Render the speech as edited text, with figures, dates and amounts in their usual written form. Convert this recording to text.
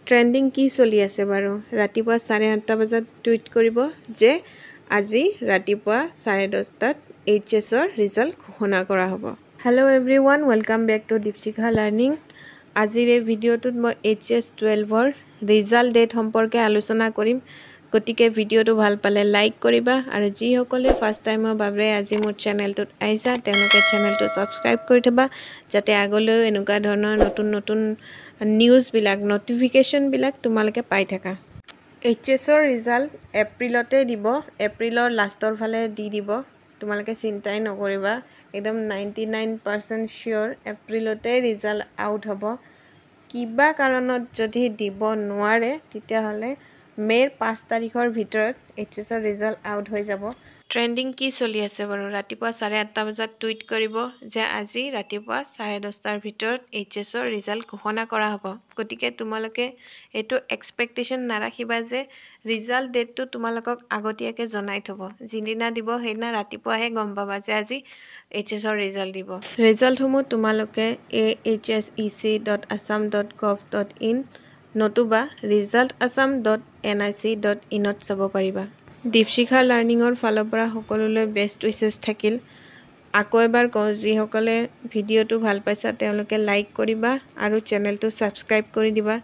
Trending কি চলি আছে বাৰু ৰাতিপুৱা 8:30 বজাত টুইট কৰিব যে আজি ৰাতিপুৱা 10:30টাত এইচএছৰ ৰিজাল্ট ঘোষণা কৰা হ'ব। Hello' everyone, welcome back to Dipshikha learning. আজিৰ এই ভিডিঅ'টোত মই এইচএছ 12ৰ ৰিজাল্ট ডেট সম্পৰ্কে আলোচনা কৰিম। গতিকে ভিডিঅ'টো ভাল পালে লাইক কৰিবা আৰু যিসকলে ফাৰ্ষ্ট টাইমৰ বাবে আজি মোৰ চেনেলটোত আহিছা তেওঁলোকে চেনেলটো ছাবস্ক্ৰাইব কৰি থবা যাতে আগলৈও এনেকুৱা ধৰণৰ নতুন নিউজবিলাক নটিফিকেশ্যনবিলাক তোমালোকে পাই থাকা। এইচএছৰ ৰিজাল্ট এপ্ৰিলতে দিব, এপ্ৰিলৰ লাষ্টৰ ফালে দি দিব। তোমালোকে চিন্তাই নকৰিবা, একদম 99% চিয়'ৰ এপ্ৰিলতে ৰিজাল্ট আউট হ'ব। কিবা কাৰণত যদি দিব নোৱাৰে তেতিয়াহ'লে মে'ৰ 5 তাৰিখৰ ভিতৰত এইচএছৰ ৰিজাল্ট আউট হৈ যাব। ট্ৰেণ্ডিং কি চলি আছে বাৰু ৰাতিপুৱা 8:30 বজাত টুইট কৰিব যে আজি ৰাতিপুৱা 10:30টাৰ ভিতৰত এইচএছৰ ৰিজাল্ট ঘোষণা কৰা হ'ব। গতিকে তোমালোকে এইটো এক্সপেক্টেশ্যন নাৰাখিবা যে ৰিজাল্ট ডেটটো তোমালোকক আগতীয়াকৈ জনাই থ'ব। যিদিনা দিব সেইদিনা ৰাতিপুৱাহে গম পাবা যে আজি এইচএছৰ ৰিজাল্ট দিব। ৰিজাল্টসমূহ তোমালোকে ahec.assam.gov.in নতুবা resultassam.nic.in ত চাব পাৰিবা। দীপশিখা লাৰ্ণিঙৰ ফালৰ পৰা সকলোলৈ বেষ্ট উইচেছ থাকিল। আকৌ এবাৰ কওঁ, যিসকলে ভিডিঅ'টো ভাল পাইছা তেওঁলোকে লাইক কৰিবা আৰু চেনেলটো ছাবস্ক্ৰাইব কৰি দিবা